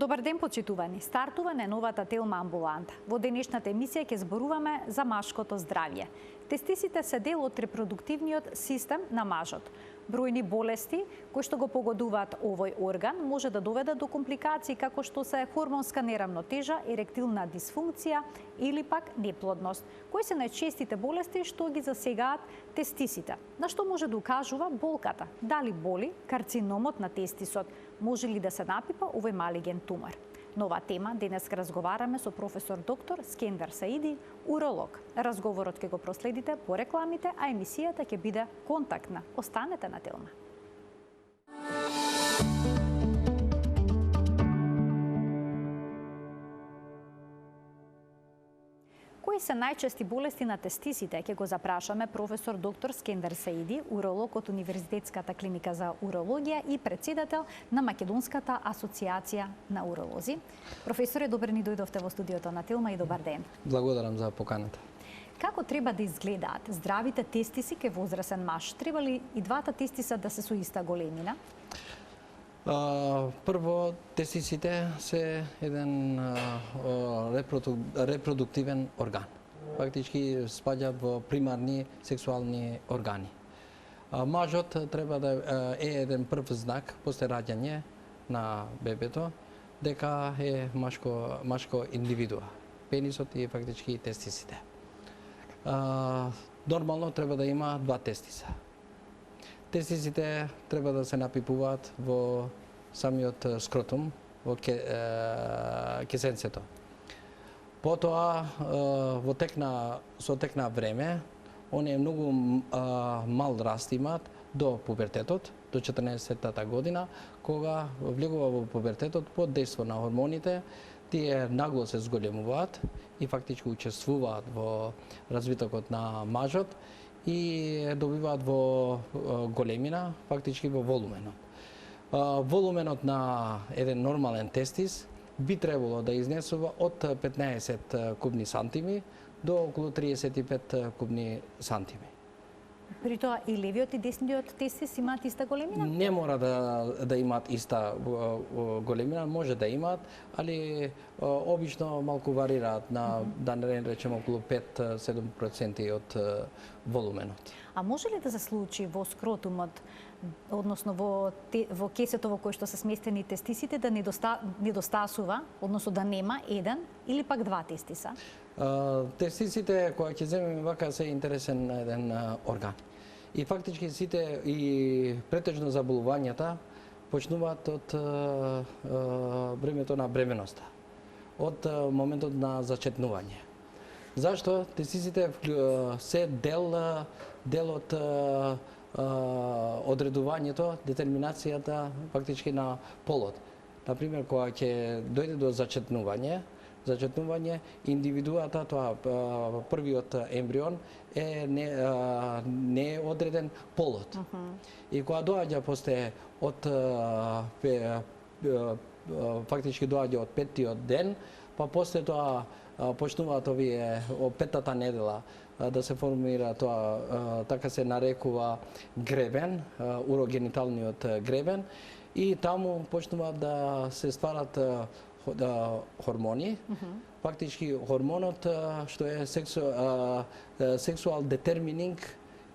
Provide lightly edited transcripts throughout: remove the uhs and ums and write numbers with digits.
Добар ден, почитувани. Стартува најновата Телма амбуланта. Во денешната емисија ќе зборуваме за машкото здравје. Тестисите се дел од репродуктивниот систем на мажот. Бројни болести кои што го погодуваат овој орган може да доведат до компликации како што се хормонска неравнотежа, еректилна дисфункција или пак неплодност, кои се најчестите болести што ги засегаат тестисите. На што може да укажува болката? Дали боли карциномот на тестисот? Може ли да се напипа овој малиген тумор? На оваа тема денес разговараме со професор доктор Скендер Саиди, уролог. Разговорот ќе го проследите по рекламите, а емисијата ќе биде контактна. Останете на Телма. Кои се најчести болести на тестисите? Ќе го запрашаме професор доктор Скендер Саиди, уролог од Универзитетската клиника за урологија и председател на Македонската асоциација на уролози. Професоре, добре ни дојдовте во студиото на Телма и добар ден. Благодарам за поканата. Како треба да изгледаат здравите тестиси кај возрасен маж? Треба ли и двата тестиса да се со иста големина? Прво, тестисите се еден репродуктивен орган. Фактички спаѓаат во примарни сексуални органи. Мажот треба да е еден прв знак после раѓање на бебето дека е машко индивидуа. Пенисот и фактички тестисите. Нормално треба да има два тестиса. Тестисите треба да се напипуваат во самиот скротум, во кесенцето. Потоа, со тек на време, оние многу мал раст имаат до пубертетот, до 14-тата година, кога влегува во пубертетот под дејство на хормоните, тие нагло се зголемуваат и фактички учествуваат во развитокот на мажот и добиваат во големина, фактички во волуменот. Волуменот на еден нормален тестис би требало да изнесува од 15 кубни сантими до околу 35 кубни сантими. При тоа и левиот и десниот тестис имаат иста големина? Не мора да имаат иста големина, може да имаат, али обично малку варираат на, да не речем, околу 5-7% од волуменот. А може ли да се случи во скротумот, односно во кесето во кој што се сместени тестисите, да недостасува, односно да нема еден или пак два тестиса? Тестисите, кои ќе земеме вака, се интересен еден орган. И фактички сите и претежно заболувањата почнуваат од времето на бременоста, од моментот на зачетнување. Зашто? Тестисите се дел од одредувањето, детерминацијата фактички на полот. Например, кога ќе дојде до зачетнување, индивидуата, тоа првиот ембрион не е одреден полот. И кога доаѓа после од фактички доаѓа од 5-тиот ден, па после тоа почнуваат овие петтата недела да се формира тоа, така се нарекува гребен, урогениталниот гребен, и таму почнуваат да се стварат хормони. Фактички хормонот што е сексуал детермининг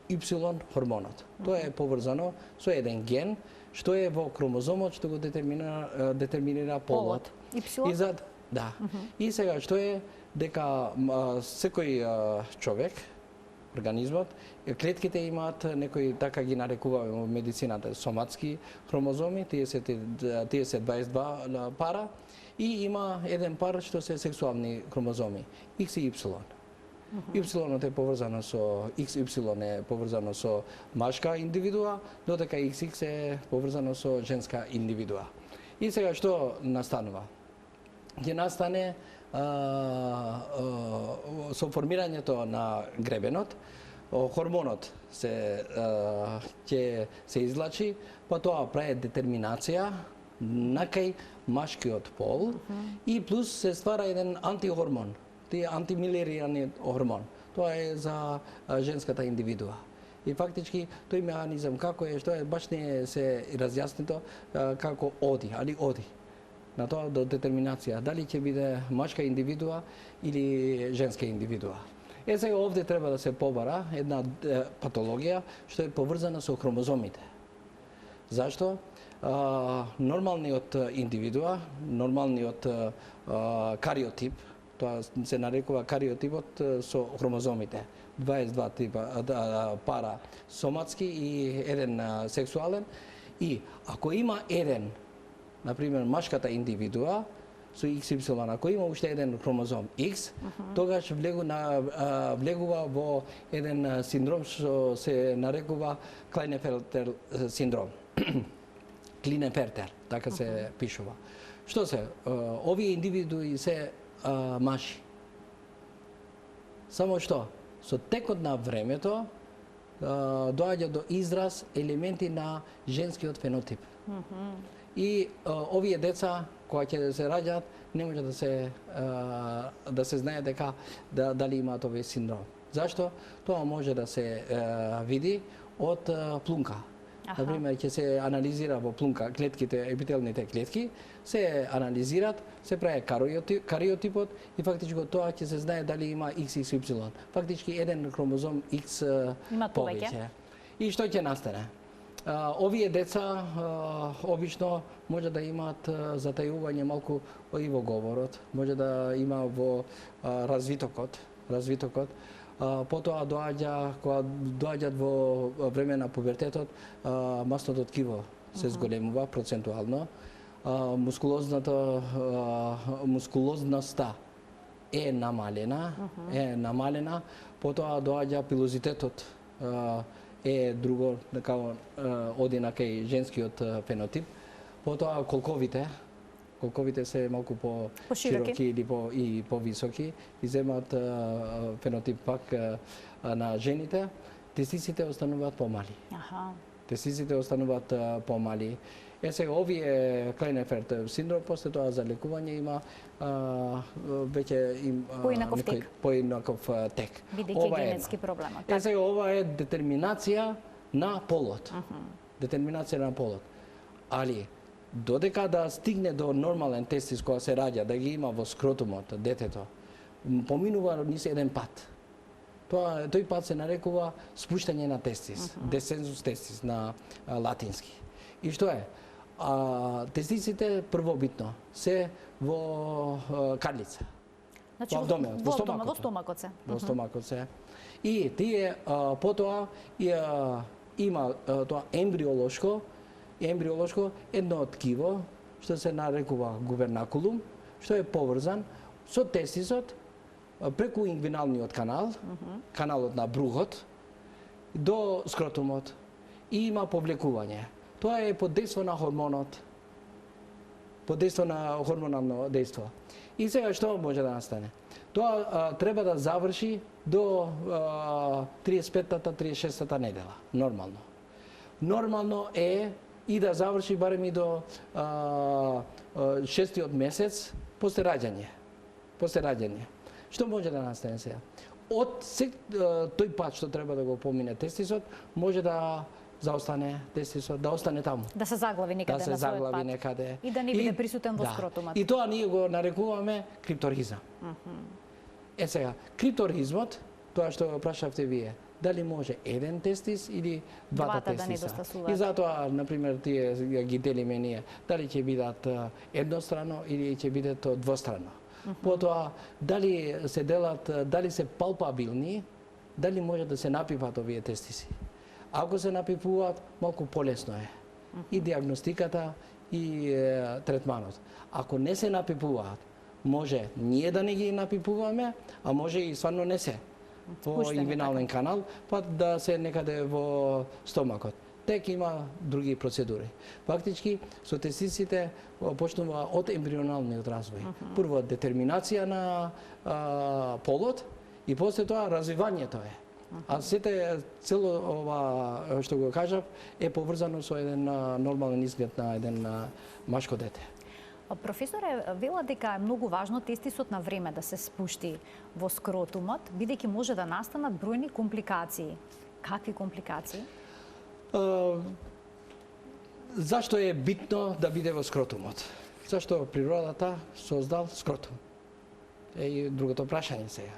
Y хормонот. Тоа е поврзано со еден ген што е во хромозомот што го детерминира полот. Y? Да. И сега што е дека секој човек, организмот, клетките имаат некои, така ги нарекуваме во медицината, соматски хромозоми, тие се 22 пара, и има еден пар што се сексуални хромозоми, X и Y. Y е поврзано со XY е поврзано со машка индивидуа, додека XX е поврзано со женска индивидуа. И сега што настанува? Ќе настане со формирањето на гребенот, хормонот ќе се излачи, па тоа прави детерминација накај машкиот пол и плюс се ствара еден антихормон, антимилеријаниот хормон. Тоа е за женската индивидуа. И фактички тој механизам како е, што е, баш не се разјаснито како оди, али оди. на тоа до детерминација дали ќе биде машка индивидуа или женска индивидуа. Сега овде треба да се побара една патологија што е поврзана со хромозомите. Зашто? Нормалниот индивидуа, нормалниот кариотип, тоа се нарекува кариотипот со хромозомите. 22 типа пара соматски и еден сексуален. И ако има еден, например, машката индивидуа со XY, ако има уште еден хромозом X, тогаш влегува во еден синдром што се нарекува Клайнефелтер синдром. Клинефертер, така се пишува. Што се? Овие индивидуи се маши. Само што? Со текот на времето доаѓа до израз елементи на женскиот фенотип. И овие деца кога ќе се раѓаат не може да се знае дека дали имаат овој синдром. Зашто? Тоа може да се види од плунка. Например, ќе се анализира во плунка клетките, епителните клетки, се анализират, се прави кариотипот и фактички тоа ќе се знае дали има XY. Фактички еден хромозом X повеќе. И што ќе настане? Овие деца обично може да имаат затајување малку и во говорот, може да има во развитокот. Потоа кога доаѓаат во време на пубертетот, масното ткиво се зголемува процентуално, мускулозноста е намалена, потоа доаѓа пилозитетот, е друго, како оди на кај женскиот фенотип, потоа колковите се малку по-широки или по-високи и земаат фенотип пак на жените, тестисите остануваат помали. Тестисите остануваат помали. Сега овие Клайнефертер синдром, после тоа за лекување има веќе поинаков тек. Бидејќи генетски проблемот. Сега ова е детерминација на полот. Али додека да стигне до нормален тестис кога се раѓа, да ги има во скротумот детето, поминува низ еден пат. Тој пат се нарекува спуштање на тестис, descensus testis на латински. И што е? Тестисите првобитно се во кадлица. Значи во стомакот се. И тие потоа има тоа ембриолошко едно ткиво што се нарекува губернакулум, што е поврзан со тестисот преку ингвиналниот канал, каналот на брухот, до скротумот и има повлекување. Тоа е под дејство на хормонот, под дејство на хормонално дејство. И сега што може да настане? Тоа треба да заврши до 35-та, 36-та недела, нормално. Нормално е и да заврши барем и до 6-тиот месец после раѓање. Што може да настане сега? Од тој пат што треба да го помине тестисот, може да заостане тестисот, да остане таму. Да се заглави некаде на својот пат. И да не биде присутен во скротумот. И тоа ние го нарекуваме крипторизам. Сега, крипторизмот, тоа што прашавте вие, дали може еден тестис или двата тестиса. И затоа, например, тие ги делиме ние, дали ќе бидат еднострано или ќе бидат двостранно. Потоа, дали се делат, дали се палпабилни, дали може да се напипат овие тестиси. Ако се напипуваат, малку полесно е. И диагностиката, и третманот. Ако не се напипуваат, може ние да не ги напипуваме, а може и стварно не се. Во ингвинален канал, па да се некаде во стомакот. Тек има други процедури. Фактички, со тестисите почнува од ембрионалниот развој. Прво детерминација на полот и после тоа развивањето е. А цело ова што го кажав е поврзано со еден нормален изглед на еден машко дете. Професоре, вела дека е многу важно тестисот на време да се спушти во скротумот, бидејќи може да настанат бројни компликации. Какви компликации? Зашто е битно да биде во скротумот? Зашто природата создал скротум? И другото прашање сега.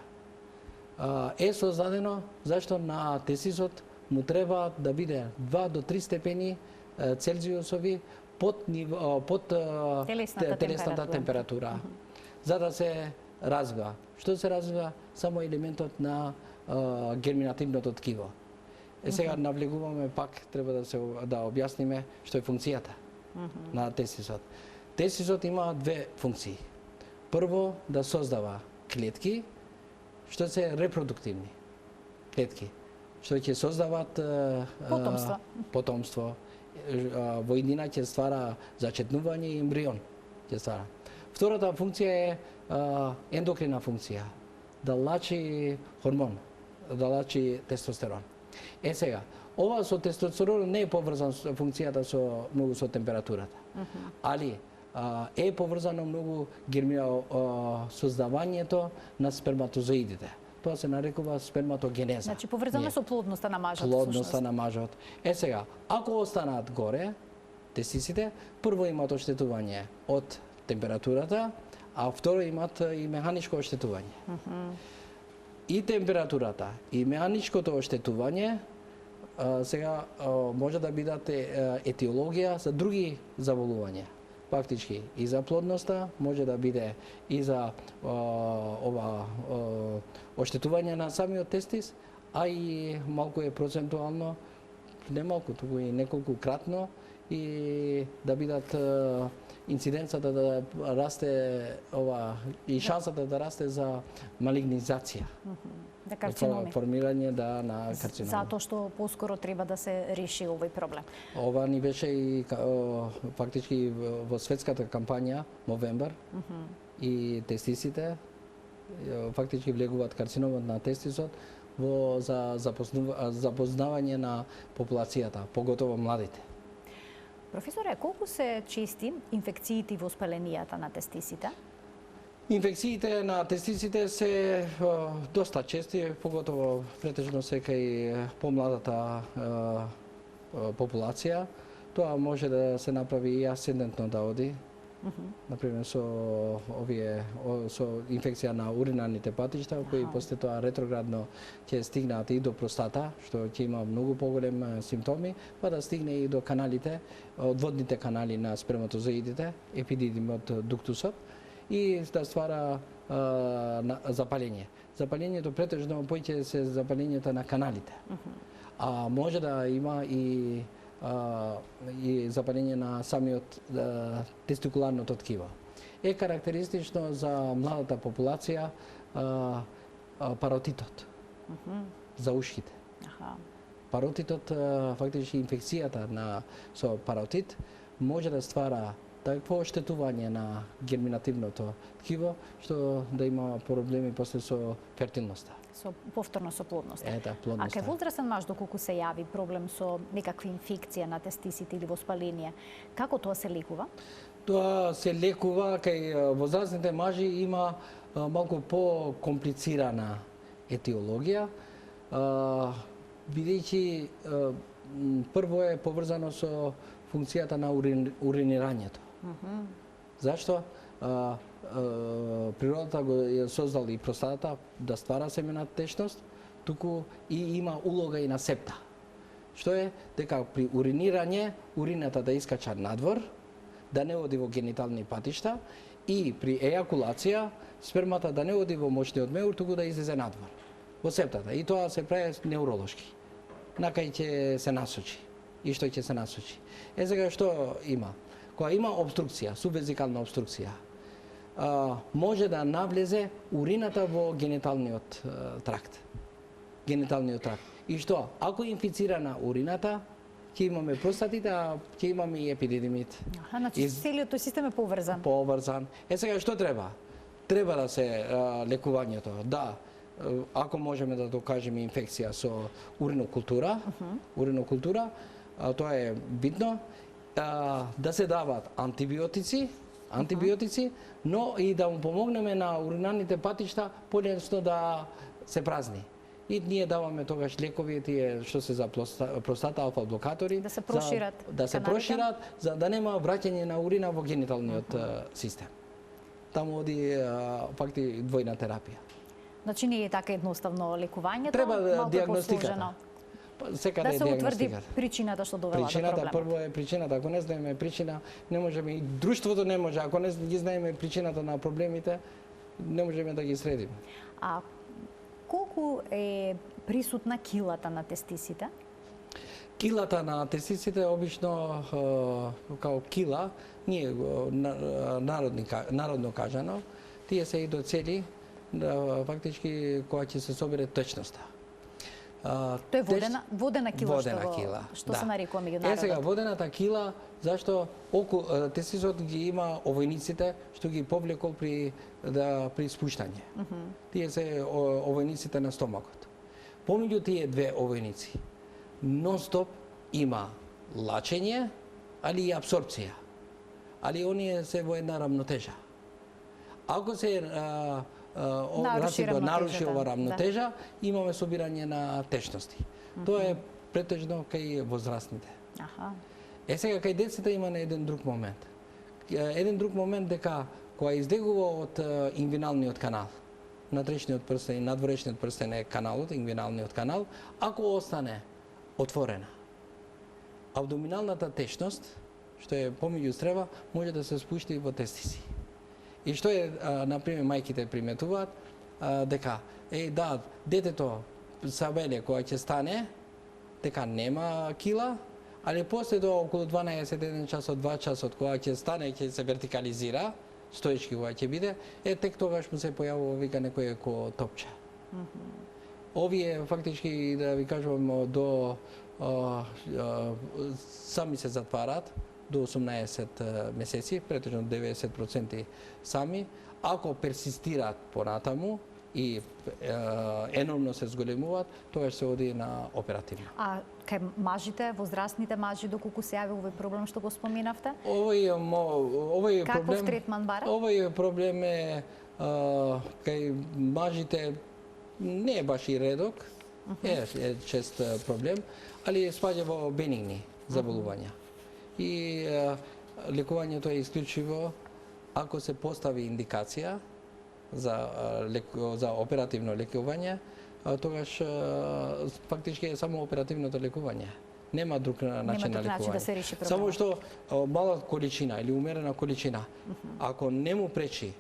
Е создадено зашто на тестисот му треба да биде 2 до 3 степени Целзиусови под телесната температура. За да се развива. Што се развива? Само елементот на герминативното ткиво. Сега навлегуваме пак, треба да објасниме што е функцијата на тестисот. Тестисот има две функции. Прво, да создава клетки, што се репродуктивни клетки, што ќе создават потомство. Во иднина ќе ствара зачетнување и ембрион ќе ствара. Втората функција е ендокрина функција, да лачи хормон, да лачи тестостерон. Сега, ова со тестостерон не е поврзан со функцијата многу со температурата, али е поврзано многу создавањето на сперматозоидите. Тоа се нарекува сперматогенеза. Значи поврзано со плодноста на мажот. Плодноста на мажот. Сега, ако останат горе тестисите, прво имат оштетување од температурата, а второ имат и механичко оштетување. И температурата, и механичкото оштетување сега може да бидат етиологија за други заболувања. Фактички и за плодноста, може да биде и за оштетување на самиот тестис, а и малку е процентуално, не малку, туку и неколку кратно, и да бидат инциденцата да расте и шансата да расте за малигнизација. Да карциноми. Формирање на карциноми. Затоа што поскоро треба да се реши овој проблем. Ова ни беше и фактички во светската кампања Movember и тестисите фактички влегуваат карциномот на тестисот за запознавање на популацијата, поготово младите. Професоре, колку се чести инфекциите и воспаленијата на тестисите? Инфекциите на тестисите се доста чести, поготово претежно се кај помладата популација. Тоа може да се направи и асцендентно да оди. Например, со инфекција на уринарните патишта, кои после тоа ретроградно ќе стигнат и до простата, што ќе има многу поголем симптоми, па да стигне и до каналите, одводните канали на сперматозоидите, епидидимот дуктусот, и да ствара запалење. Запалењето претежно поќе се запалењето на каналите. А може да има и запалење на самиот тестикуларното ткиво. Е карактеристично за младата популација паротитот за ушите. Паротитот, фактички инфекцијата со паротит може да ствара такво оштетување на герминативното ткиво, што да има проблеми после со фертилноста. Повторно со плодноста. Плодноста. А кај возрастен маж доколку се јави проблем со некаква инфекција на тестисите или воспаление, како тоа се лекува? Тоа се лекува кај возрастните мажи, има малку по-комплицирана етиологија, бидејќи прво е поврзано со функцијата на уринирањето. Зашто? Природата го е создал и простатата да ствара семена течност, туку и има улога и на септа. Што е? Дека при уринирање, урината да искача надвор, да не оди во генитални патишта, и при ејакулација, спермата да не оди во мочниот меур, туку да излезе надвор, во септата. И тоа се прави невролошки. Накај ќе се насочи. И што ќе се насочи. Сега што има? Кога има обструкција, субвезикална обструкција, може да навлезе урината во гениталниот тракт. И што? Ако е инфицирана урината, ќе имаме простатит, а ќе имаме и епидидимит. Значи целиот тој систем е поврзан. Поврзан. Сега што треба? Треба да се лекувањето. Да, ако можеме да докажеме инфекција со уринокултура, тоа е битно, да се дават антибиотици, но и да му помогнеме на уринарните патишта полесно да се празни и ние даваме тогаш лекови тие што се за простата алфа блокатори Да се прошират да се каналите? прошират за да нема враќање на урина во гениталниот систем. Таму оди факти двојна терапија. Значи не е така едноставно лекувањето, Треба малку е диагностиката. посложено. Секаде Да е се утврди диагностиката. причината што довела до Причината проблемот. прво е причината. Ако не знаеме причина, не можеме и друштвото не може. Ако не ги знаеме причината на проблемите, не можеме да ги средиме. А колку е присутна килата на тестисите? Килата на тестисите обично као кила, ние народно кажано, тие се и до цели фактички кога ќе се собере течноста. Тоа е водена кила, водена кила, што да. се нарекува меѓу Сега народот. водената кила, зашто тестисот ги има овојниците што ги повлекол при спуштање. Тие се овојниците на стомакот. Помеѓу тие две овојници нон-стоп има лачење, али и апсорбција. Али оние се во една рамнотежа. Ако се наруши ова рамнотежа, имаме собирање на течности. Тоа е претежно кај возрастните. Аха. Сега кај децата има на еден друг момент. Еден друг момент дека кога излегува од ингвиналниот канал, натречниот прстен и надворешниот прстен е каналот, ингвиналниот канал, ако остане отворена, абдоминалната течност, што е помеѓу стрева, може да се спушти во тестиси. И што е, например, мајките приметуваат, дека, детето сабеле кога ќе стане, дека нема кила, али после до околу 12, 1 часот, 2 часот, кога ќе стане, ќе се вертикализира, стоечки кога ќе биде, тек тогаш му се појавува вика некој еко топче. Овие фактички, да ви кажувам, до сами се затварат, до 18 месеци, претежно 90% сами. Ако персистираат понатаму и енормно се зголемуваат, тогаш се оди на оперативно. А кај мажите, возрастните мажи, доколку се јави овој проблем што го споминавте? Овој Каков проблем, третман бара? овој проблем е кај мажите не е баш и редок, е чест проблем, али спаѓа во бенигни заболувања. И лекувањето е исклучиво ако се постави индикација за оперативно лекување, тогаш фактички е само оперативното лекување. Нема друг начин на лекување. Да се реши проблемот. Само што мала количина или умерена количина, ако не му пречи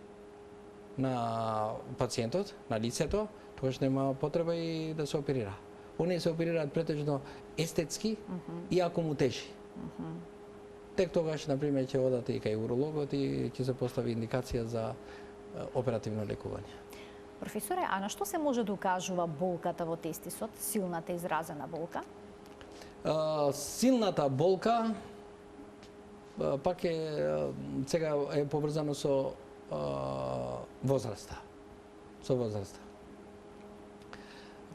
на пациентот, на лицето, тогаш нема потреба и да се оперира. Оние се оперираат претежно естетски и ако му тежи. Тек тогаш, например, ќе одат и кај урологот и ќе се постави индикација за оперативно лекување. Професоре, а на што се може да укажува болката во тестисот, силната изразена болка? Силната болка пак сега е поврзано со возраста. Со возраста.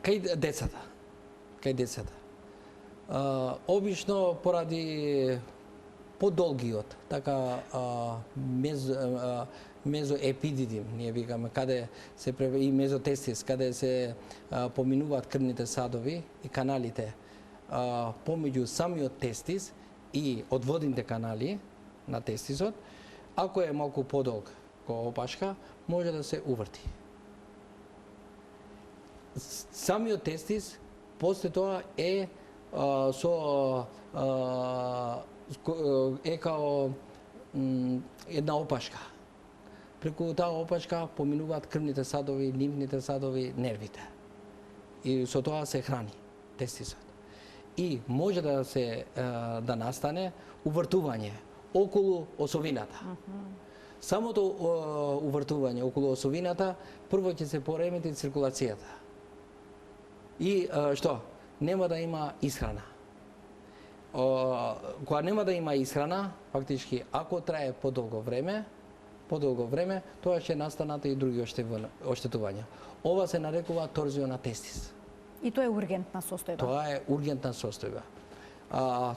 Кај децата. Обично поради подолгиот, така мезоепидидим, ние викаме, каде се и мезотестис, каде се поминуваат крвните садови и каналите помеѓу самиот тестис и одводните канали на тестисот, ако е малку подолг која опашка, може да се уврти. Самиот тестис после тоа е као една опашка. Преку таа опашка поминуваат крвните садови, лимфните садови, нервите. И со тоа се храни тестисот. И може да настане увртување околу осовината. Самото увртување околу осовината прво ќе се поремети циркулацијата. И што? Нема да има исхрана. Кога нема да има исхрана, фактички ако трае подолго време, тоа ќе настанат и други оштетувања. Ова се нарекува торзија на тестис. И тоа е ургентна состојба. Тоа е ургентна состојба.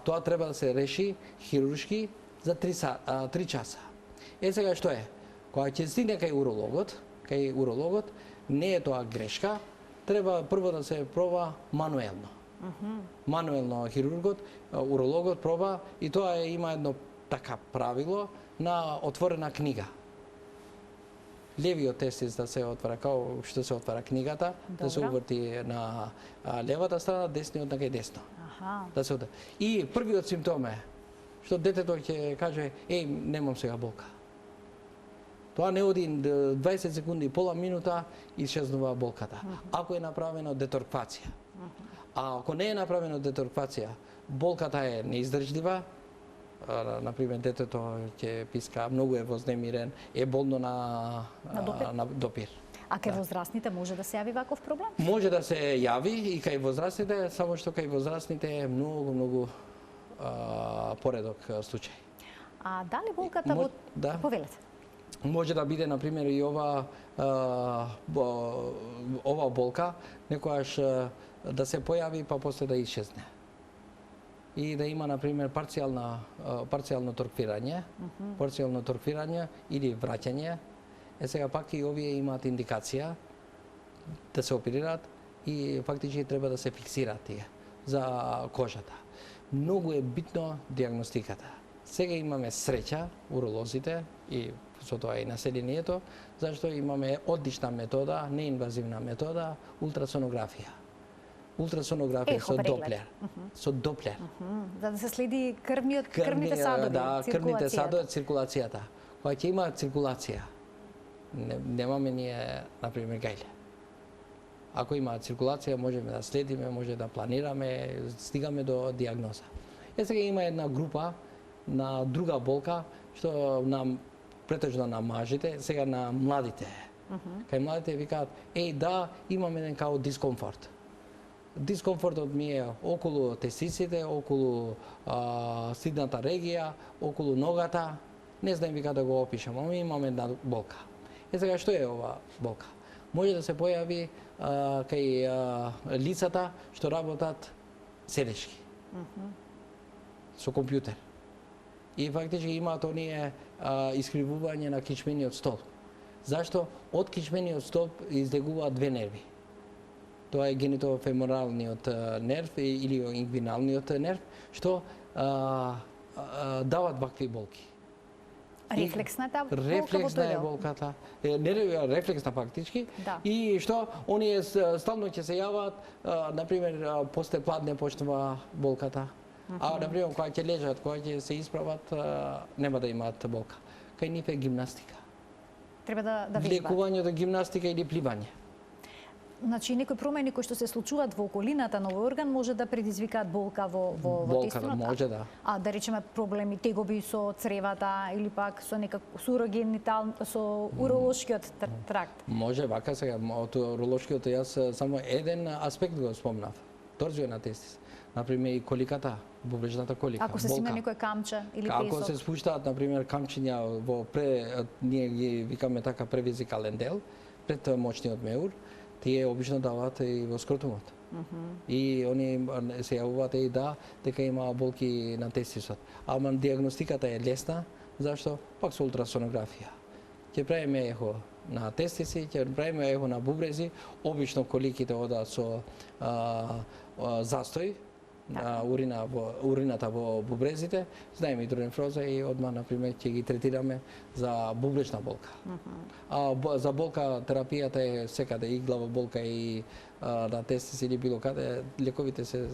Тоа треба да се реши хируршки за 3 часа. Сега што е? Кога ќе стигне кај урологот, не е тоа грешка, треба прво да се проба мануелно. Мануелно хирургот, урологот проба и тоа има едно така правило на отворена книга. Левиот тестис да се отвара као што се отвара книгата, да се уврти на левата страна, десниот на кај десно. Да се отвара. И првиот симптом е што детето ќе каже: "Еј, немам сега болка." Тоа не оди 20 секунди, пола минута и исчезнува болката. Ако е направено деторквација. А ако не е направено деторквација, болката е неиздржлива. Например, детето ќе писка, многу е вознемирен, е болно на допир. А кај возрастните може да се јави ваков проблем? Може да се јави и кај возрастните, само што кај возрастните е многу поредок случај. А дали болката Да. Повелете. Може да биде, например, и ова болка некојаш да се појави па после да исчезне. И да има, например, парцијално торквирање или враќање. Сега пак и овие имаат индикација да се оперираат и фактички треба да се фиксираат тие за кожата. Многу е битно диагностиката. Сега имаме среќа, уролозите и со тоа и населението, зашто имаме одлична метода, неинвазивна метода, ултрасонографија. Ултрасонографија со доплер. Со доплер. За да се следи крвните садови, да, крвните садови, циркулацијата. Кога ќе има циркулација, немаме ние, например, гајле. Ако има циркулација, можеме да следиме, може да планираме, стигаме до диагноза. Сега има една група на друга болка, што претежно на мажите, сега на младите. Кај младите викаат: "Еј, да, имам еден као дискомфорт." Дискомфортот ми е околу тестисите, околу сидната регија, околу ногата. Не знаем вика да го опишам, ама имам една болка. Сега што е ова болка? Може да се појави кај лицата што работат седешки. Со компјутер. И фактички имаат оние искривување на кичмениот столб. Зашто? Од кичмениот столб излегуваат две нерви. Тоа е генитофеморалниот нерв или ингвиналниот нерв, што дават вакви болки. Рефлексна е болката. Рефлексна фактички. Да. И што оние стално ќе се јават, например, после пладне почнува болката. А, например, кога ќе лежат, кога ќе се исправат, нема да имаат болка. Кај нив е гимнастика. Треба да вежбаат. Лекувањето гимнастика или пливање. Значи, некои промени кои што се случуваат во околината на овој орган може да предизвикаат болка во тестинот? Болка може да. А да речеме проблеми, тегоби со цревата или пак со со уролошкиот тракт? Може вака сега, од уролошкиот јас само еден аспект го спомнав. Торзија на тестис. Например, и коликата, бубрежната колика. Ако се сима некој камче или песок. Ако се спуштаат, например, камчиња ние ги викаме така превизикален дел, пред мочниот меур, тие обично даваат и во скротумот. И они се јавуваат и дека има болки на тестисот. Ама диагностиката е лесна, зашто? Пак со ултрасонографија. Ќе правиме ехо на тестиси, ќе правиме ехо на бубрези, обично коликите одат со застој, урината во бубрезите, знаеме идронефроза и одма, например, ќе ги третираме за бубречна болка. За болка терапијата е секаде, и глава болка и на тестис или било каде, лековите се,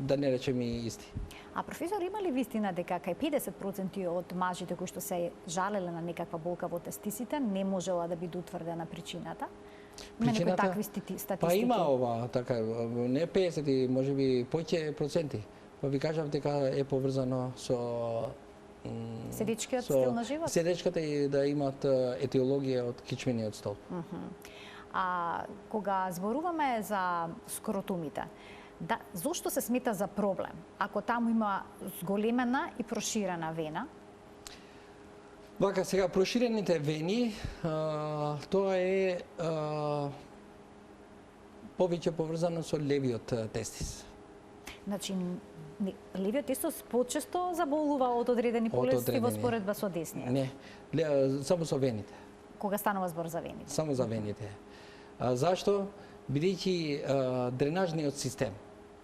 да не речем, и исти. А професор, има ли вистина дека кај 50% од мажите кои што се жалеле на некаква болка во тестисите, не можела да биде утврдена причината? Има некои такви статистики? Па има ова, така, не 50, можеби повеќе проценти. Па ви кажав дека е поврзано со седечкиот стил на живот? Седечката и да имаат етиологија од кичмениот столб. А кога зборуваме за скротумите, зошто се смета за проблем ако таму има зголемена и проширена вена? Вака, сега, проширените вени, тоа е повеќе поврзано со левиот тестис. Значи, левиот тестис почесто заболува од одредени болести во споредба со десниот? Не, само со вените. Кога станува збор за вените? Само за вените. Зашто? бидејќи дренажниот систем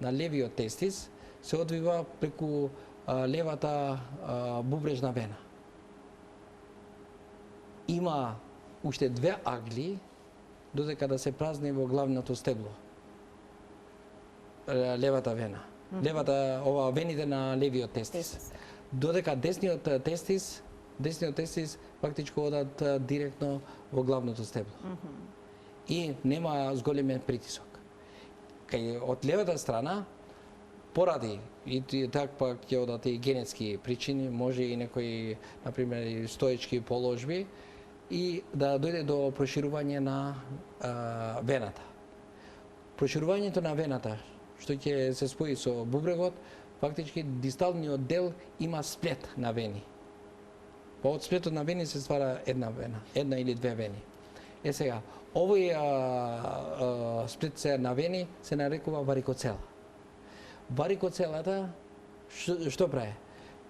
на левиот тестис се одвива преку левата бубрежна вена. Има уште две агли додека да се празни во главното стебло. Левата вена. Вените на левиот тестис. Додека десниот тестис фактички одат директно во главното стебло. И нема зголемен притисок. Кај од левата страна, поради и так пак ќе одат и генетски причини, може и некои, например, и стоечки положби, и да дојде до проширување на вената. Проширувањето на вената, што ќе се спои со бубрегот, фактички дисталниот дел има сплет на вени. Од сплетот на вени се ствара една вена, една или две вени. Сега, овој сплет на вени се нарекува варикоцела. Варикоцелата што прави?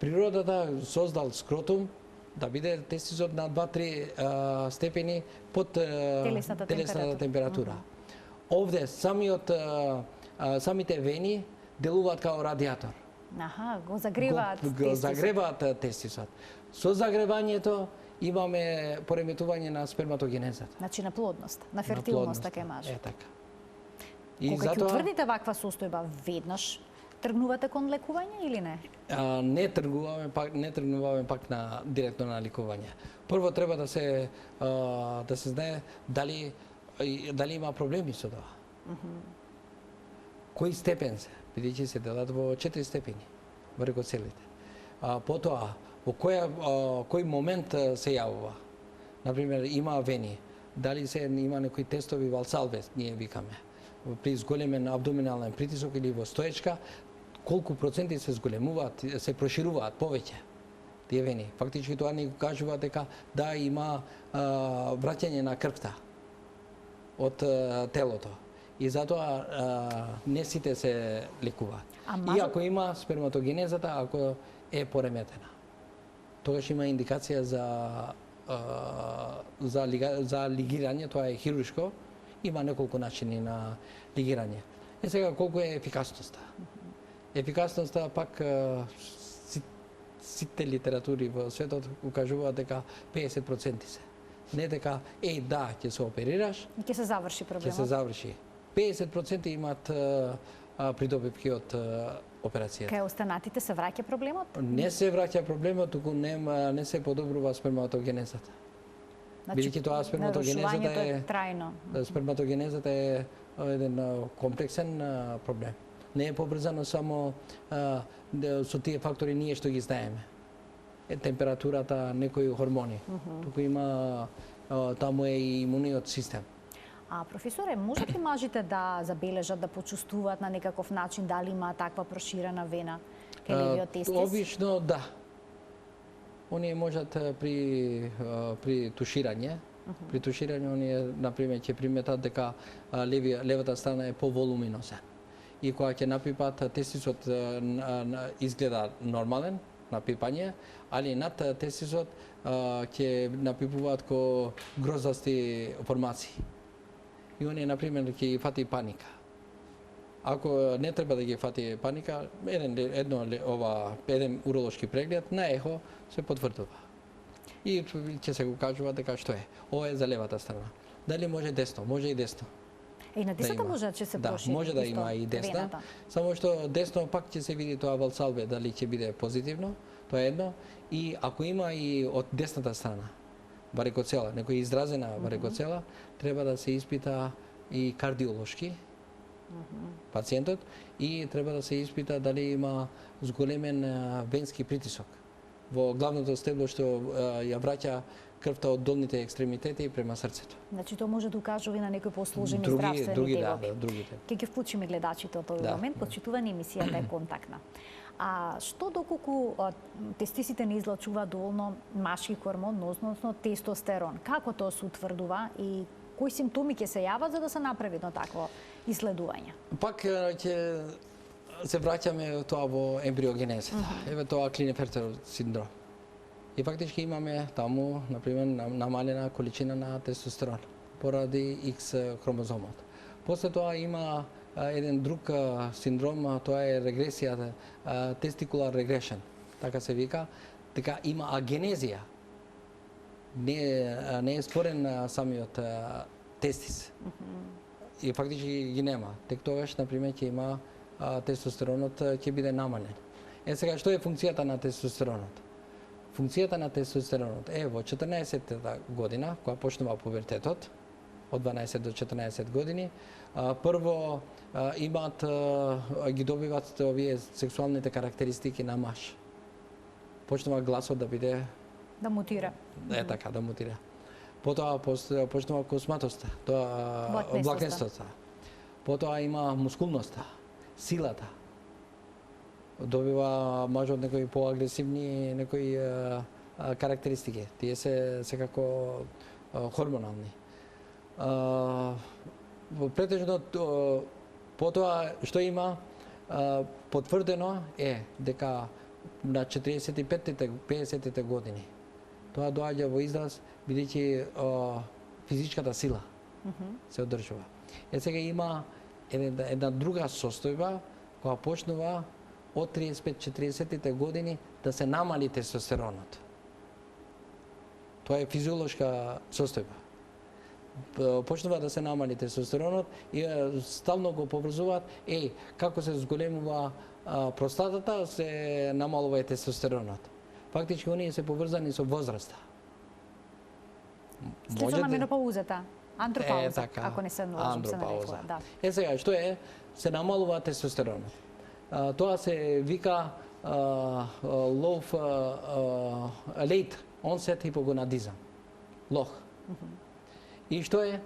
Природата создал скротум да биде тестисот на 2-3 степени под телесната температура. Овде самите вени делуваат као радиатор. Го загреваат тестисот. Го загреваат тестисот. Со загревањето имаме пореметување на сперматогенезата. Значи на плодност, на фертилност, така мажот. Така. Кога ќе утврдите ваква состојба, веднаш тргнувате кон лекување или не? Не тргнуваме пак директно на лекување. Прво треба да се знае дали има проблеми со тоа. Кој степен се, бидејќи се делат во 4 степени варикоцелите. Потоа, во кој момент се јавува. Например, има вени. Дали има некои тестови Валсалве, ние викаме. При зголемен абдоминален притисок или во стоечка, колку проценти се зголемуваат, се прошируваат повеќе тие вени. Фактички тоа ни кажува дека да има враќање на крвта од телото. И затоа не сите се лекуваат. И ако има сперматогенезата, ако е пореметена, тогаш има индикација за лигирање, тоа е хируршко, има неколку начини на лигирање. Сега колку е ефикасноста? Ефикасноста пак сите литератури во светот укажуваат дека 50% се. Не дека ќе се оперираш и ќе се заврши проблемот. Ќе се заврши. 50% имаат придобивки од операцијата. Кај останатите се враќа проблемот? Не се враќа проблемот, туку не се подобрува сперматогенезата. Бидејќи тоа сперматогенезата е трајно. Сперматогенезата е еден комплексен проблем. Не е побрзано само со тие фактори ние што ги знаеме. Температурата, некои хормони. Туку има таму е и имуниот систем. Професоре, можат ли мажите да забележат, да почувствуваат на некаков начин дали има таква проширена вена кај левиот тестис? Обично да. Оние можат при туширање. При туширање оние, например, ќе приметат дека левата страна е поволуминозен. И кога ќе напипат, тестисот изгледа нормален, напипање, али над тестисот ќе напипуваат ко грозасти формации. И оние, например, ќе ги фати паника. Ако не треба да ги фати паника, еден уролошки преглед на ехо се потврдува. И ќе се го кажува дека што е. Ова е за левата страна. Дали може десно? Може и десно. И на десната може да се прошири. Да, може да има и десна. Само што десно пак ќе се види тоа Валсалве дали ќе биде позитивно, тоа е едно. И ако има и од десната страна варикоцела, некоја изразена варикоцела, треба да се испита и кардиолошки пациентот и треба да се испита дали има зголемен венски притисок во главното стебло што ја враќа крвта од долните екстремитети према срцето. Значи тоа може да укажува и на некои посложени здравствени тегови. Другите. Ќе ги вклучиме гледачите од овој момент, почитувани емисијата е контактна. Што доколку тестисите не излачуваат доволно машки хормон, односно тестостерон? Како тоа се утврдува и кои симптоми ќе се јават за да се направи едно такво исследување? Пак ќе се враќаме тоа во ембриогенезата. Еве тоа Клинефертеров синдром. И фактички имаме таму, например, намалена количина на тестостерон поради X хромозомот. После тоа има еден друг синдром, тоа е регресија, testicular regression, така се вика, дека има агенезија. Не е спорен самиот тестис. И фактички ги нема. Тек тогаш, например, ќе има тестостеронот ќе биде намален. Сега, што е функцијата на тестостеронот? Функцијата на тестостеронот е во 14-та година, кога почнува пубертетот, од 12 до 14 години, прво имаат, ги добиваат овие сексуалните карактеристики на маж. Почнува гласот да биде... Да мутира. Така, да мутира. Потоа почнува косматоста, блакнестоста. Потоа има мускулноста, силата. Добива мажот некои поагресивни некои карактеристики. Тие се секако хормонални. Претежно потоа што има потврдено е дека на 45-тите, 50-тите години тоа доаѓа во израз бидејќи физичката сила се одржува. Сега има една друга состојба која почнува од 35-40-тите години да се намали тестостеронот. Тоа е физиолошка состојба. Почнува да се намали тестостеронот и стално го поврзуваат, како се зголемува простатата, се намалува и тестостеронот. Фактички, оние се поврзани со возраста. Слично на менопаузата, андропауза, така, ако не се лажам, се нарекува. Да. Сега, што е? Се намалува тестостеронот. Тоа се вика late onset hypogonadism, лох. И што е?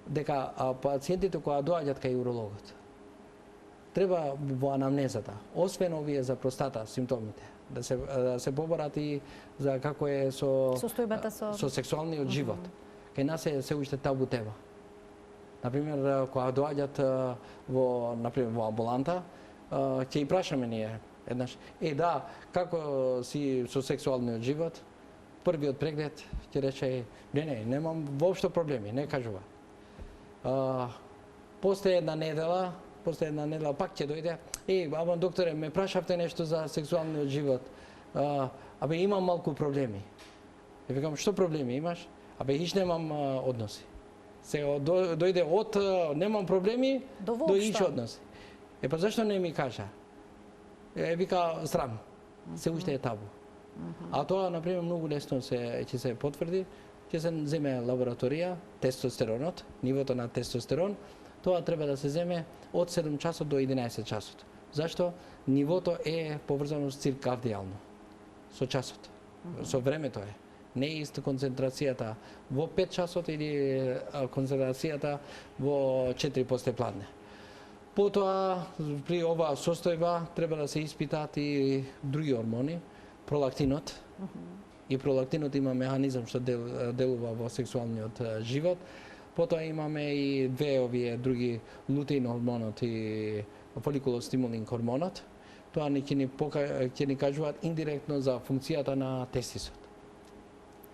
Дека пациентите кои доаѓаат кај урологот, треба во анамнезата, освен овие за простата симптомите, да се побарат и за како е состојбата со сексуалниот живот. Кај нас е се уште табу тема. Например, кога доаѓаат во амбуланта, ќе и прашаме ние еднаш, да, како си со сексуалниот живот? Првиот преглед ќе рече, не, немам воопшто проблеми, не кажува. После една недела пак ќе дојде, ама докторе, ме прашавте нешто за сексуалниот живот. Имам малку проблеми. И викам, што проблеми имаш? Хич немам односи. Сега дојде од немам проблеми до ич односи. Зашто не ми кажа? Вика, срам. Се уште е табу. А тоа, например, многу лесно ќе се потврди, ќе се земе лабораторија, тестостеронот, нивото на тестостерон, тоа треба да се земе од 7 часот до 11 часот. Зашто? Нивото е поврзано циркадијално, со часот, со времето е. Не е иста концентрацијата во 5 часот или концентрацијата во 4 послепладне. Потоа, при оваа состојба, треба да се испитаат и други гормони, пролактинот. И пролактинот има механизам што делува во сексуалниот живот. Потоа имаме и две овие други, лутеин хормонот и фоликулостимулин хормонот. Тоа ќе ни кажуваат индиректно за функцијата на тестисот.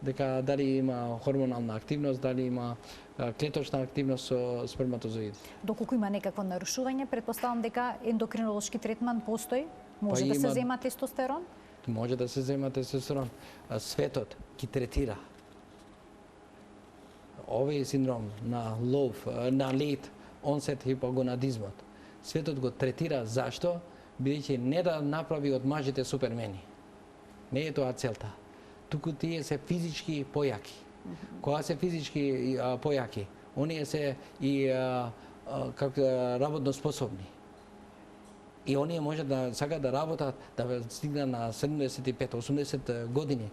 Дека дали има хормонална активност, дали има клеточна активност со сперматозоиди. Доколку има некакво нарушување, претпоставам дека ендокринолошки третман постои, може да се зема тестостерон? Може да се зема тестостерон. Светот ги третира овој синдром на late onset hypogonadismот. Светот го третира зашто? Бидејќи не да направи од мажите супермени. Не е тоа целта. Туку тие се физички појаки. Кога се физички појаки, оние се и работно способни. И оние може да сакаат да работат, да стигнат на 75-80 години,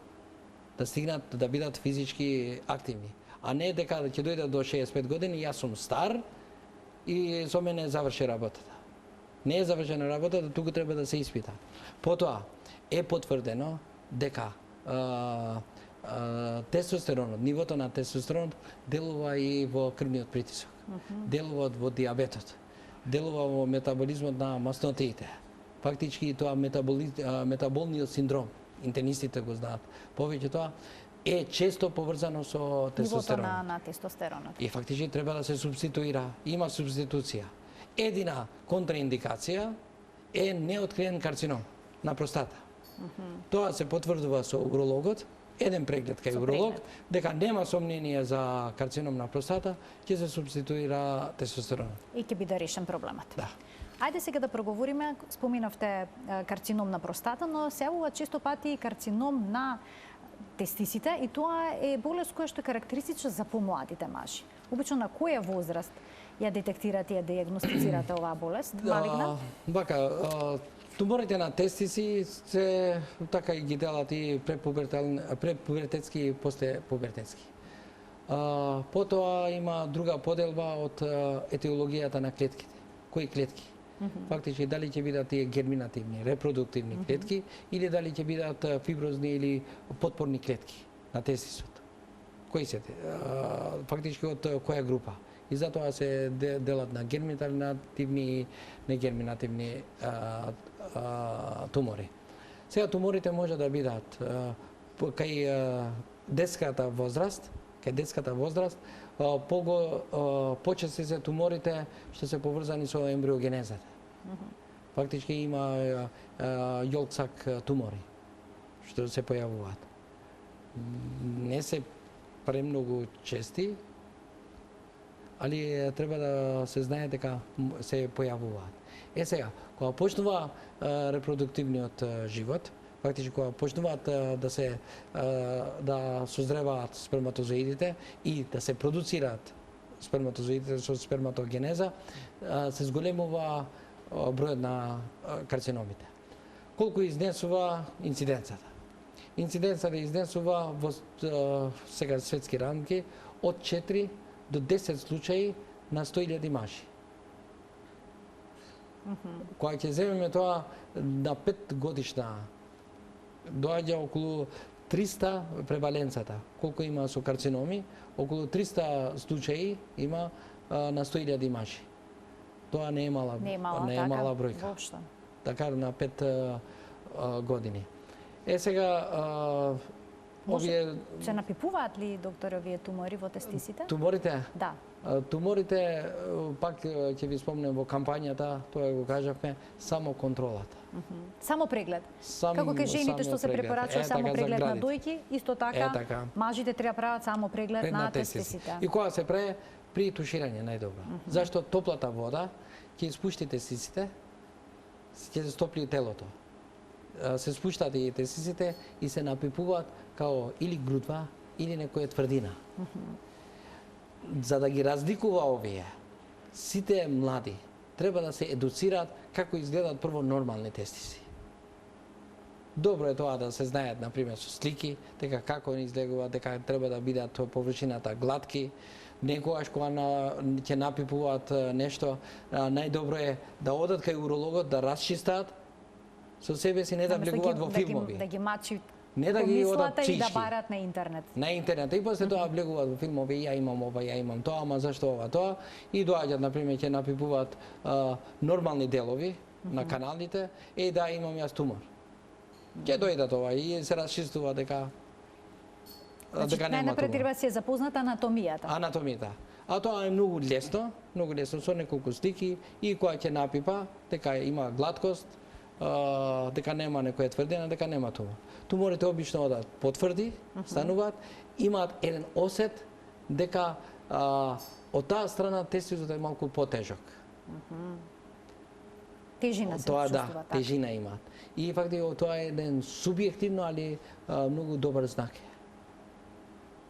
да стигнат да бидат физички активни. А не дека ќе дојдат до 65 години, јас сум стар и со мене заврши работата. Не е завршена работата, туку треба да се испита. Потоа е потврдено дека тестостеронот, нивото на тестостеронот делува и во крвниот притисок, делува во диабетот, делува во метаболизмот на маснотиите. Фактички тоа метаболниот синдром, интернистите го знаат. Повеќе тоа е често поврзано со Нивото тестостеронот. на тестостеронот. И фактички треба да се субституира, има субституција. Едина контраиндикација е неоткриен карцином на простата. Тоа се потврдува со урологот, еден преглед кај Со уролог, преглед. дека нема сомнение за карцином на простата, ќе се субституира тестостеронот. И ќе биде решен проблемот. Да. Ајде сега да проговориме, споминавте карцином на простата, но се јавува често пати и карцином на тестисите и тоа е болест која што е карактеристична за помладите мажи. Обично на која возраст ја детектирате и ја диагностицирате оваа болест, малигна? Туморите на тестиси се така и ги делат и препубертетски и послепубертетски. Потоа има друга поделба од етиологијата на клетките. Кои клетки? Фактички дали ќе бидат тие герминативни, репродуктивни клетки или дали ќе бидат фиброзни или потпорни клетки на тестисот. Кои се? Фактички од која група? И затоа се делат на герминативни и негерминативни тумори. Сега туморите може да бидат кај детската возраст, почести се туморите што се поврзани со ембриогенезата. Фактички има јолксак тумори што се појавуваат. Не се премногу чести, али треба да се знае дека се појавуваат. Сега, кога почнува репродуктивниот живот, фактички кога почнуваат да созреваат сперматозоидите и да се продуцираат сперматозоидите со сперматогенеза, се зголемува бројот на карциномите. Колку изнесува инциденцата? Инциденцата изнесува во сега светски рамки од 4 до 10 случаи на 100.000 мажи. Кога ќе земеме тоа на 5 годишна, доаѓа околу 300 преваленцата. Колку има со карциноми, околу 300 случаи има на 100.000 мажи. Тоа не е мала бројка. Воопшто. Така на 5 години. Сега овие се напипуваат ли, доктор, овие тумори во тестисите? Туморите? Да. Туморите, пак ќе ви спомнем во кампањата, тоа го кажавме, само контролата. Само преглед. Како кај жените што се препорачува само преглед на дојки, исто така мажите треба прават само преглед на тестисите. И кога се прави при туширање најдобро. Зашто топлата вода ќе испушти тестисите, ќе се стопли телото. Се спуштаат и тестисите и се напипуваат као или грудва или некоја тврдина. За да ги разликува овие, сите млади треба да се едуцираат како изгледаат прво нормални тестиси. Добро е тоа да се знаат, например, со слики, дека како не изгледуваат, дека треба да бидат површината гладки. Некогаш кога ќе напипуваат нешто, најдобро е да одат кај урологот да расчистаат со себе си, не да влегуваат во филмови. Да ги мачи не да ги одат чички. И да барат на интернет. На интернет. И после тоа влегуваат во филмови, ја имам ова, ја имам тоа, ама зашто ова, тоа. И доаѓаат, например, ќе напипуваат нормални делови на каналите, да, имам јас тумор. Ќе дојдат ова и се расчистува дека нема најнапред треба се запозната анатомијата. Анатомијата. А тоа е многу лесно со неколку слики и кога ќе напипа, дека има глаткост, дека нема некоја тврдина, дека нема тумор. Туморите обично одат потврди, стануваат, имаат еден осет дека од таа страна тестисот е малку потежок. Тежина се чувствува. Тоа тежина имаат. И фактично тоа е еден субјективно, али многу добар знак.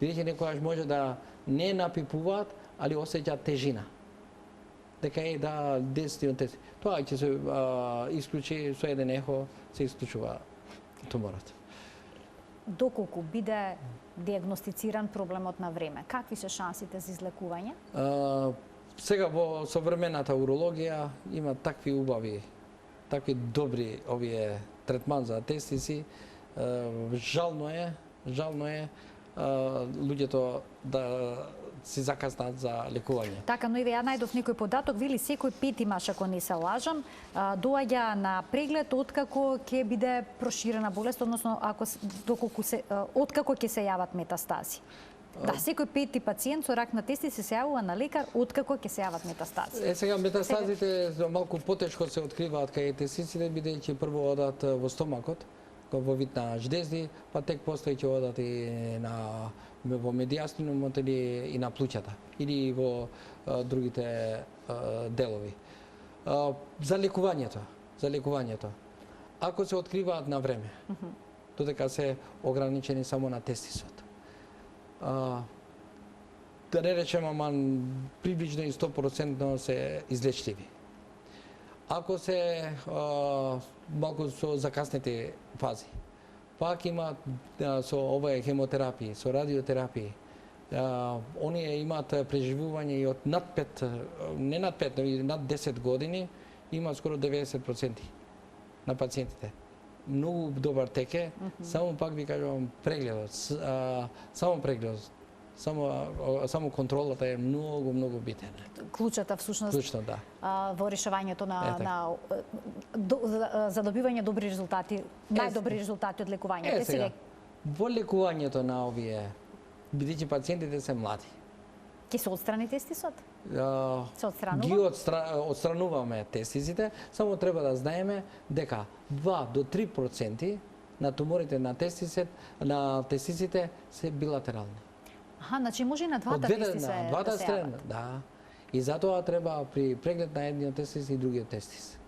Бидејќи некојаш може да не напипуваат, али осеќаат тежина. Дека да дестинот тест. Тоа ќе се исклучи со еден ехо, се исклучува туморот. Доколку биде диагностициран проблемот на време, какви се шансите за излекување? Сега во современата урологија има такви убави, такви добри овие третман за тестиси. Жално е луѓето да си закаснат за лекување. Така, но и ја најдов некој податок, вели секој пети маж, ако не се лажам, доаѓа на преглед откако ќе биде проширена болест, односно откако ќе се јават метастази. Да, секој пети пациент со рак на тестис се јавува на лекар откако ќе се јават метастази. Сега метастазите малку потешко се откриваат кај тестисите, бидејќи прво одат во стомакот, во вид на ждезди, па тек после ќе одат и во медијастинумот или и на плуќата, или во другите делови. За лекувањето. Ако се откриваат на време, додека се ограничени само на тестисот. Да не речем, ама приближно и 100% се излечливи. Ако се малку со закаснети фази, пак има со овие хемотерапии, со радиотерапии, оние имаат преживување и од над 5, не над 5, но и над 10 години, има скоро 90% на пациентите. Многу добар теке, само пак ви кажувам прегледот, само контролата е многу битен. Клучата всушност Клучно, да. Во решавањето за добивање добри резултати, најдобри резултати од лекувањето. Сега, во лекувањето на овие, бидејќи пациентите се млади, ќе се отстрани тестисот? Се отстранува? Ги отстрануваме тестисите, само треба да знаеме дека 2 до 3% на туморите на тестисите се билатерални. Значи може и на двата тестиса да се јават. Да. И затоа треба при преглед на едниот тестис и другиот тестис.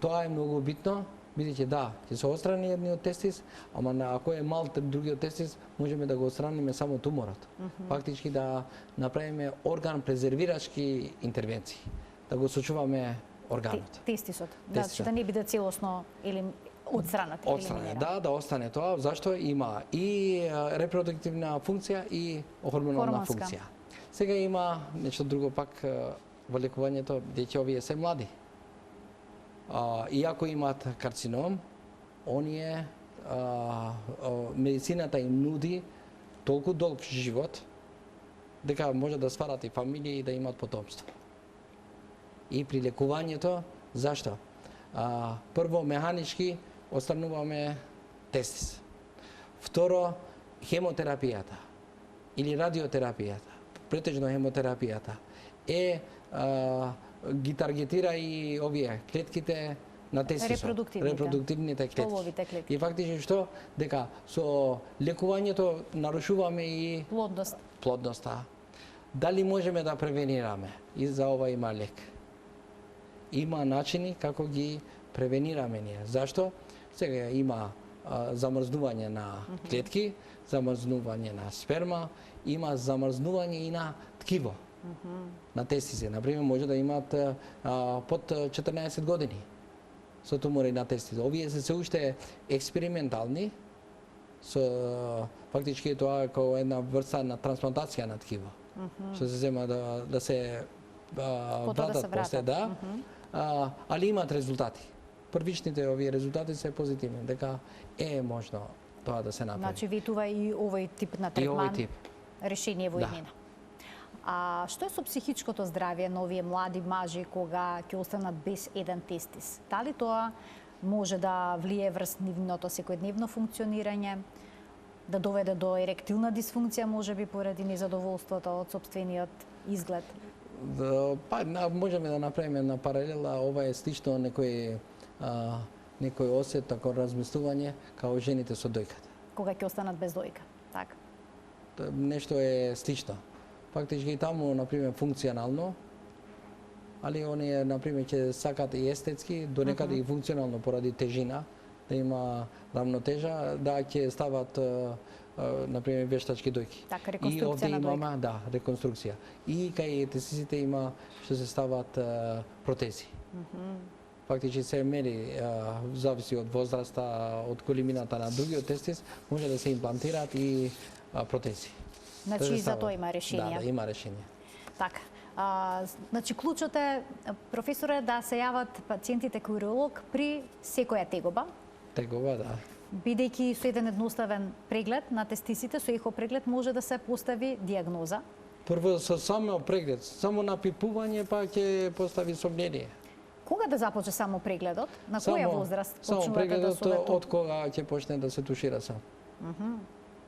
Тоа е многу битно, бидејќи да, ќе се отстрани едниот тестис, ама ако е мал другиот тестис, можеме да го отстраниме само туморот. Фактички да направиме орган презервирачки интервенции, да го сочуваме органот. Тестисот. Значи да не биде целосно или отстранат. Да остане тоа, зашто има и репродуктивна функција и хормонална функција. Сега има нешто друго пак во лекувањето, бидејќи овие се млади. Иако имаат карцином, оние медицината им нуди толку долг живот дека може да сварат и фамилија и да имаат потомство. И при лекувањето, зашто? Прво, механички отстрануваме тестис. Второ, хемотерапијата или радиотерапијата, претежно хемотерапијата, ги таргетира и овие клетките на тестисот, репродуктивните клетки. И фактично што? Дека со лекувањето нарушуваме и плодноста. Дали можеме да превенираме? И за ова има лек. Има начини како ги превенираме ние. Зашто? Сега има замрзнување на клетки, замрзнување на сперма, има замрзнување и на ткиво. На тестиси, например, може да имаат под 14 години со тумори на тестиси. Овие се уште експериментални, фактички тоа е како една врста на трансплантација на ткиво, што се зема да се вратат после, да, али имаат резултати. Првичните овие резултати се позитивни, дека е можно тоа да се направи. Значи ветува и овој тип на третман, решение во иднина. А што е со психичкото здравје на овие млади мажи кога ќе останат без еден тестис? Дали тоа може да влие врз нивното секојдневно функционирање, да доведе до еректилна дисфункција, можеби поради незадоволството од сопствениот изглед? Па, можеме да направиме на паралела, ова е слично некој осет, тако размислување, као жените со дојката. Кога ќе останат без дојка, така? Нешто е слично. Фактички и таму, например, функционално, али оние, например, ќе сакат и естетски, донекаде и функционално поради тежина, да има рамнотежа, да ќе стават, например, вештачки дојки. Така, реконструкција на дојка. Да, реконструкција. И кај тестисите има што се стават протези. Фактички се мери, зависи од возраста, од големината на другиот тестис, може да се имплантираат и протези. Значи и за тоа има решение. Да, има решение. Така. Значи клучот е, професоре, да се јават пациентите кај уролог при секоја тегоба. Тегоба, да. Бидејќи со еден едноставен преглед на тестисите, со ехо преглед може да се постави диагноза Прво со само преглед, само напипување па ќе постави сомнение. Кога да започне само прегледот? На која возраст само почнувате да прегледот советувате? од кога ќе почне да се тушира сам.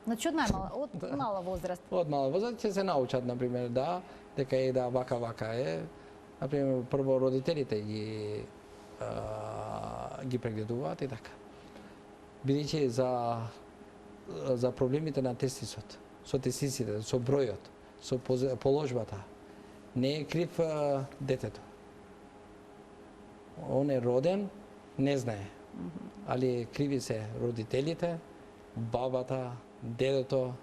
Значи од од мала возраст. Од мала возраст ќе се научат, например, дека е да вака е. Например, прво родителите ги прегледуваат и така. Бидејќи за проблемите на тестисот, со тестисите, со бројот, со положбата, не е крив детето. Он е роден, не знае. Али криви се родителите, бабата, дедото,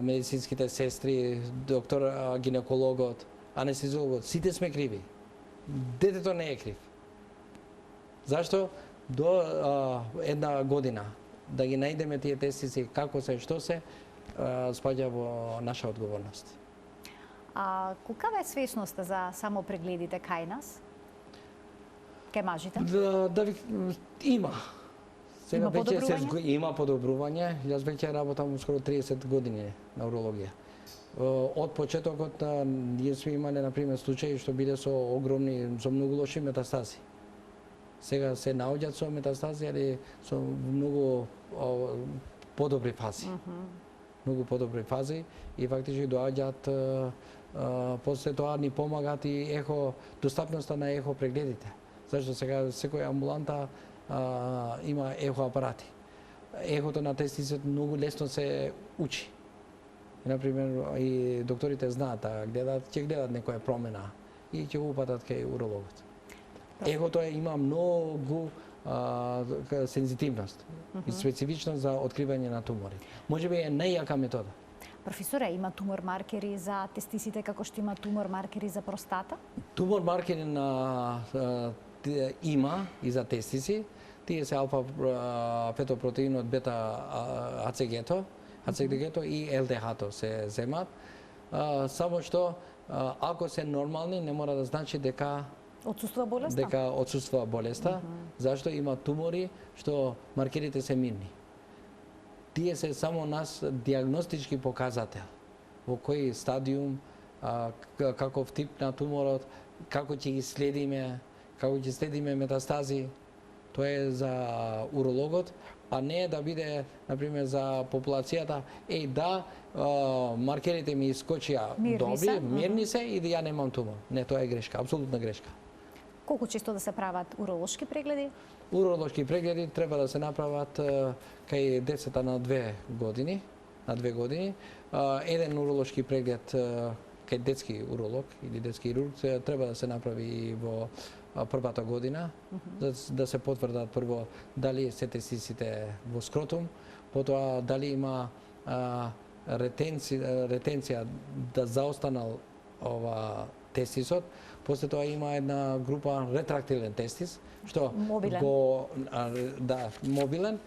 медицинските сестри, доктор, гинекологот, анестезиологот, сите сме криви. Детето не е крив. Зашто? До една година да ги најдеме тие тестиси како се, што се, спаѓа во наша одговорност. Каква е свесноста за самопрегледите кај нас? Кај мажите? Има. Има подобрување? Има подобрување. Јас веќе работам скоро 30 години на урологија. Од почетокот ние сме имале, например, случаи што биле со многу лоши метастази. Сега се наоѓаат со метастази, али со многу подобри фази. Многу подобри фази и фактички доаѓаат после тоа ни помагаат и достапноста на ехо прегледите. Зашто сега секоја амбуланта има ехо апарати. Ехото на тестисот многу лесно се учи. И, например, и докторите знаат ќе гледат некоја промена и ќе го упатат кај урологот. Ехото има многу сензитивност и специфичност за откривање на тумори. Можеби е најјака метода. Професоре, има тумор маркери за тестисите како што има тумор маркери за простата? Тумор маркери има и за тестиси. Тие се алфа фетопротеинот, бета АЦГ-то и ЛДХ-то се земат. Само што ако се нормални, не мора да значи дека отсуствува болеста. Зашто има тумори што маркерите се мирни. Тие се само нас диагностички показател. Во кој стадиум, каков тип на туморот, како ќе ги следиме, како ќе следиме метастази. Тоа е за урологот, а не да биде, например, за популацијата, маркерите ми искочија добри, мирни се и да ја немам тумор. Не, тоа е грешка, апсолутна грешка. Колку често да се прават уролошки прегледи? Уролошки прегледи треба да се направат кај децата на 2 години. Еден уролошки преглед кај детски уролог или детски хирург треба да се направи и во првата година, да се потврдат прво дали се тестисите во скротум, потоа дали има ретенција да заостанал тестисот. После тоа има една група ретрактилен тестис, што мобилен.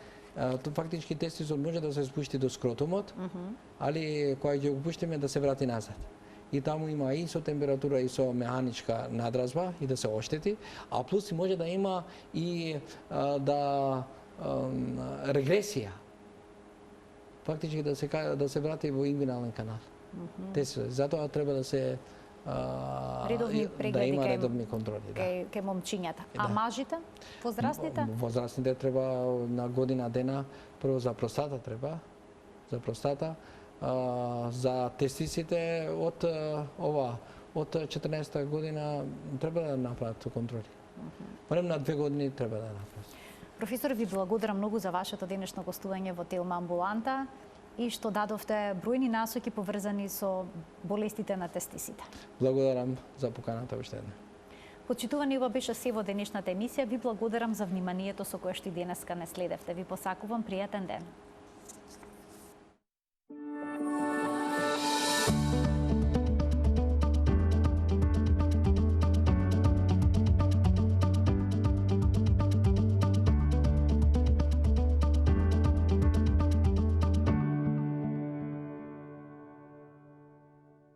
Фактички тестисот може да се спушти до скротумот, али кога ќе го пуштиме да се врати назад. И таму има и со температура и со механичка надразба и да се оштети, а плюс може да има и регресија. Фактички да се врати во ингвинален канал. Затоа треба да се редовни прегледи, да има редовни контроли. Кај момчињата. А мажите? Возрастните? Возрастните треба на година дена, прво за простата треба, за тестисите од 14 година треба да направат контроли. Барем на 2 години треба да направат. Професор, ви благодарам многу за вашето денешно гостување во Телма амбуланта и што дадовте бројни насоки поврзани со болестите на тестисите. Благодарам за поканата уште една. Почитувани, ова беше се во денешната емисија. Ви благодарам за вниманието со кое што и денеска не следевте. Ви посакувам пријатен ден.